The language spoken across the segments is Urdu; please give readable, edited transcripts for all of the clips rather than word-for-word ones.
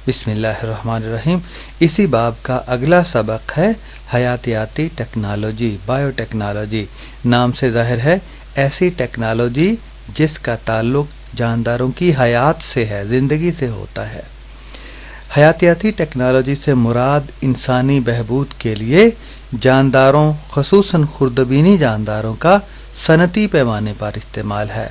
بسم اللہ الرحمن الرحیم۔ اسی باب کا اگلا سبق ہے حیاتیاتی ٹیکنالوجی، بایو ٹیکنالوجی۔ نام سے ظاہر ہے ایسی ٹیکنالوجی جس کا تعلق جانداروں کی حیات سے ہے، زندگی سے ہوتا ہے۔ حیاتیاتی ٹیکنالوجی سے مراد انسانی بہبود کے لیے جانداروں، خصوصاً خردبینی جانداروں کا صنعتی پیمانے پر استعمال ہے۔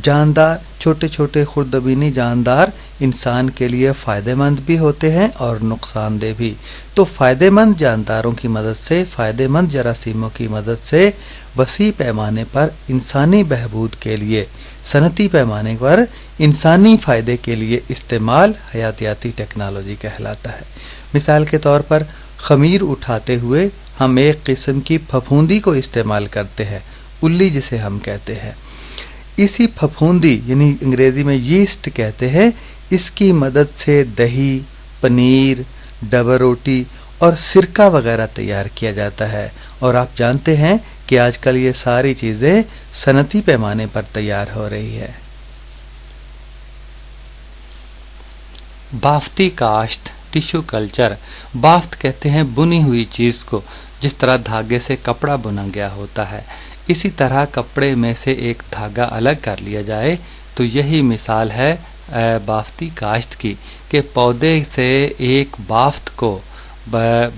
جاندار، چھوٹے چھوٹے خردبینی جاندار انسان کے لیے فائدہ مند بھی ہوتے ہیں اور نقصان دہ بھی۔ تو فائدہ مند جانداروں کی مدد سے، فائدہ مند جراثیموں کی مدد سے وسیع پیمانے پر انسانی بہبود کے لیے، صنعتی پیمانے پر انسانی فائدے کے لیے استعمال حیاتیاتی ٹیکنالوجی کہلاتا ہے۔ مثال کے طور پر خمیر اٹھاتے ہوئے ہم ایک قسم کی پھپھوندی کو استعمال کرتے ہیں، الی جسے ہم کہتے ہیں۔ اسی پھپھوندی یعنی انگریزی میں یسٹ کہتے ہیں، اس کی مدد سے دہی، پنیر، ڈبر روٹی اور سرکہ وغیرہ تیار کیا جاتا ہے، اور آپ جانتے ہیں کہ آج کل یہ ساری چیزیں صنعتی پیمانے پر تیار ہو رہی ہے۔ بافتی کاشت، ٹیشو کلچر۔ بافت کہتے ہیں بنی ہوئی چیز کو، جس طرح دھاگے سے کپڑا بنا گیا ہوتا ہے، اسی طرح کپڑے میں سے ایک دھاگا الگ کر لیا جائے تو یہی مثال ہے بافتی کاشت کی، کہ پودے سے ایک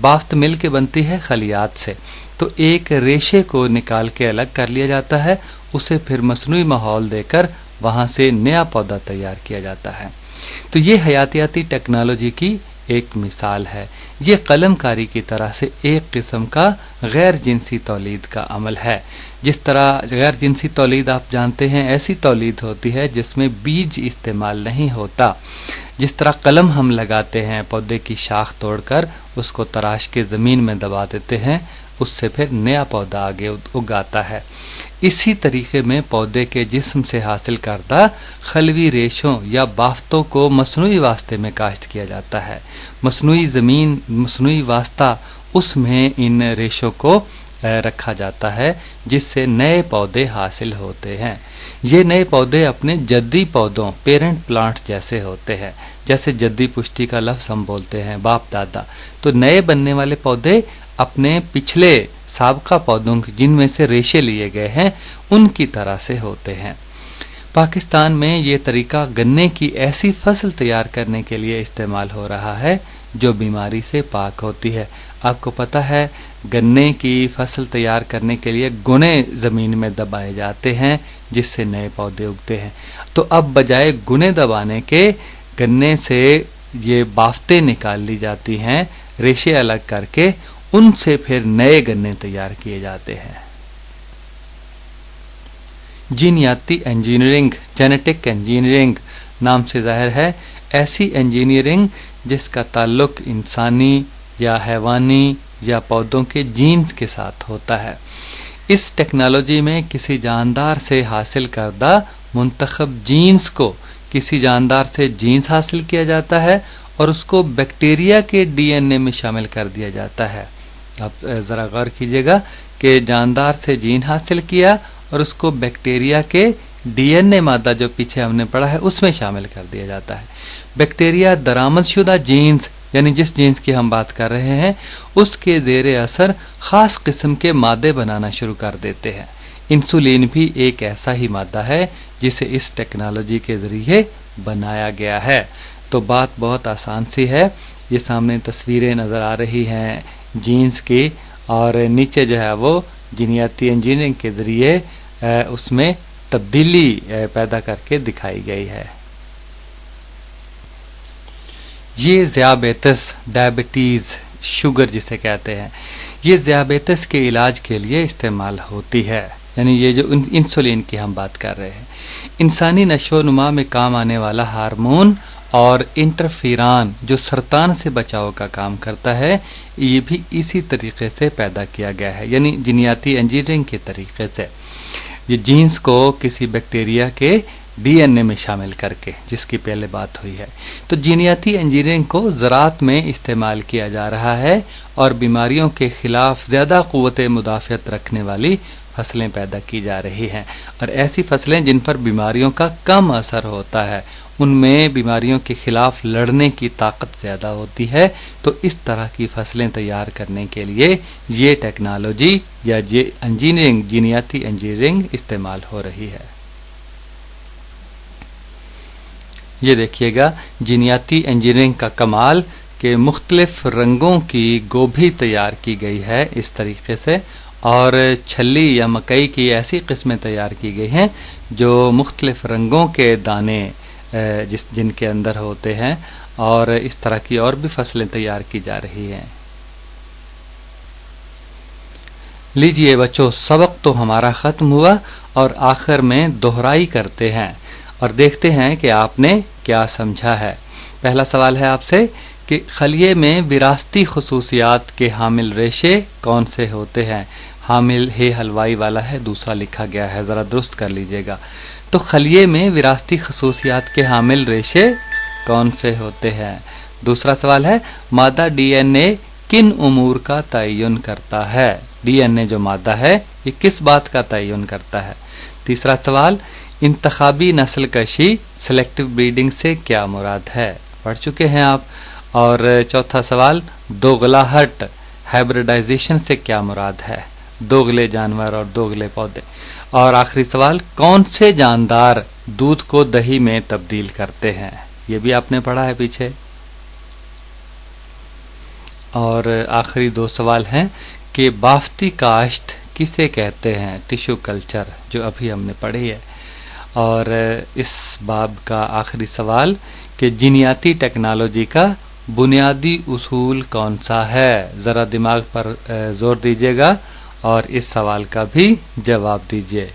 بافت مل کے بنتی ہے خلیات سے، تو ایک ریشے کو نکال کے الگ کر لیا جاتا ہے، اسے پھر مصنوعی ماحول دے کر وہاں سے نیا پودا تیار کیا جاتا ہے۔ تو یہ حیاتیاتی ٹیکنالوجی کی ایک مثال ہے۔ یہ قلم کاری کی طرح سے ایک قسم کا غیر جنسی تولید کا عمل ہے۔ جس طرح غیر جنسی تولید آپ جانتے ہیں ایسی تولید ہوتی ہے جس میں بیج استعمال نہیں ہوتا۔ جس طرح قلم ہم لگاتے ہیں، پودے کی شاخ توڑ کر اس کو تراش کے زمین میں دبا دیتے ہیں، اس سے پھر نیا پودا آگے اگاتا ہے۔ اسی طریقے میں پودے کے جسم سے حاصل کردہ خلوی ریشوں یا بافتوں کو مصنوعی واسطے میں کاشت کیا جاتا ہے۔ مصنوعی زمین، مصنوعی واسطہ، اس میں ان ریشوں کو رکھا جاتا ہے جس سے نئے پودے حاصل ہوتے ہیں۔ یہ نئے پودے اپنے جدی پودوں، پیرنٹ پلانٹس جیسے ہوتے ہیں، جیسے جدی پشتی کا لفظ ہم بولتے ہیں، باپ دادا۔ تو نئے بننے والے پودے اپنے پچھلے سابقہ پودوں جن میں سے ریشے لیے گئے ہیں ان کی طرح سے ہوتے ہیں۔ پاکستان میں یہ طریقہ گنے کی ایسی فصل تیار کرنے کے لیے استعمال ہو رہا ہے جو بیماری سے پاک ہوتی ہے۔ آپ کو پتہ ہے گنے کی فصل تیار کرنے کے لیے گنے زمین میں دبائے جاتے ہیں جس سے نئے پودے اگتے ہیں۔ تو اب بجائے گنے دبانے کے گنے سے یہ بافتیں نکال لی جاتی ہیں ریشے الگ کر کے، ان سے پھر نئے گنے تیار کیے جاتے ہیں۔ جینیاتی انجینئرنگ، جینیٹک انجینئرنگ نام سے ظاہر ہے ایسی انجینئرنگ جس کا تعلق انسانی یا حیوانی یا پودوں کے جینز کے ساتھ ہوتا ہے۔ اس ٹیکنالوجی میں کسی جاندار سے حاصل کردہ منتخب جینز کو کسی جاندار سے جینز حاصل کیا جاتا ہے اور اس کو بیکٹیریا کے ڈی این اے میں شامل کر دیا جاتا ہے۔ آپ ذرا غور کیجئے گا کہ جاندار سے جین حاصل کیا اور اس کو بیکٹیریا کے ڈی این اے مادہ جو پیچھے ہم نے پڑھا ہے اس میں شامل کر دیا جاتا ہے۔ بیکٹیریا درآمد شدہ جینز یعنی جس جینز کی ہم بات کر رہے ہیں اس کے زیر اثر خاص قسم کے مادے بنانا شروع کر دیتے ہیں۔ انسولین بھی ایک ایسا ہی مادہ ہے جسے اس ٹیکنالوجی کے ذریعے بنایا گیا ہے۔ تو بات بہت آسان سی ہے، یہ سامنے تصویریں نظر آ رہی ہیں جینز کی، اور نیچے جو ہے وہ جینیاتی انجینئرنگ کے ذریعے اس میں تبدیلی پیدا کر کے دکھائی گئی ہے۔ یہ ذیابیطس، ڈائبٹیز، شوگر جسے کہتے ہیں، یہ ذیابیطس کے علاج کے لیے استعمال ہوتی ہے، یعنی یہ جو انسولین کی ہم بات کر رہے ہیں۔ انسانی نشو و نما میں کام آنے والا ہارمون اور انٹرفیران جو سرطان سے بچاؤ کا کام کرتا ہے، یہ بھی اسی طریقے سے پیدا کیا گیا ہے، یعنی جینیاتی انجینئرنگ کے طریقے سے۔ یہ جینز کو کسی بیکٹیریا کے ڈی این اے میں شامل کر کے، جس کی پہلے بات ہوئی ہے۔ تو جینیاتی انجینئرنگ کو زراعت میں استعمال کیا جا رہا ہے اور بیماریوں کے خلاف زیادہ قوت مدافعت رکھنے والی فصلیں پیدا کی جا رہی ہیں، اور ایسی فصلیں جن پر بیماریوں کا کم اثر ہوتا ہے، ان میں بیماریوں کے خلاف لڑنے کی طاقت زیادہ ہوتی ہے، تو اس طرح کی فصلیں تیار کرنے کے لیے یہ ٹیکنالوجی یا یہ انجینئرنگ، جینیاتی انجینئرنگ استعمال ہو رہی ہے۔ یہ دیکھیے گا جینیاتی انجینئرنگ کا کمال کہ مختلف رنگوں کی گوبھی تیار کی گئی ہے اس طریقے سے، اور چھلی یا مکئی کی ایسی قسمیں تیار کی گئی ہیں جو مختلف رنگوں کے دانے جن کے اندر ہوتے ہیں، اور اس طرح کی اور بھی فصلیں تیار کی جا رہی ہیں۔ لیجئے بچوں، سبق تو ہمارا ختم ہوا اور آخر میں دہرائی کرتے ہیں اور دیکھتے ہیں کہ آپ نے کیا سمجھا ہے۔ پہلا سوال ہے آپ سے کہ خلیے میں وراثتی خصوصیات کے حامل ریشے کون سے ہوتے ہیں؟ حامل ہے حلوائی والا ہے، دوسرا لکھا گیا ہے، ذرا درست کر لیجئے گا۔ تو خلیے میں وراثتی خصوصیات کے حامل ریشے کون سے ہوتے ہیں؟ دوسرا سوال ہے مادہ ڈی این اے کن امور کا تعین کرتا ہے؟ ڈی این اے جو مادہ ہے یہ کس بات کا تعین کرتا ہے؟ تیسرا سوال انتخابی نسل کشی سلیکٹو بریڈنگ سے کیا مراد ہے؟ پڑھ چکے ہیں آپ۔ اور چوتھا سوال دوغلاہٹ ہائبریڈائزیشن سے کیا مراد ہے؟ دوغلے جانور اور دوغلے پودے۔ اور آخری سوال کون سے جاندار دودھ کو دہی میں تبدیل کرتے ہیں؟ یہ بھی آپ نے پڑھا ہے پیچھے۔ اور آخری دو سوال ہیں کہ بافتی کاشت کسے کہتے ہیں؟ ٹیشو کلچر جو ابھی ہم نے پڑھی ہے۔ اور اس باب کا آخری سوال کہ جینیاتی ٹیکنالوجی کا بنیادی اصول کون سا ہے؟ ذرا دماغ پر زور دیجیے گا اور اس سوال کا بھی جواب دیجیے۔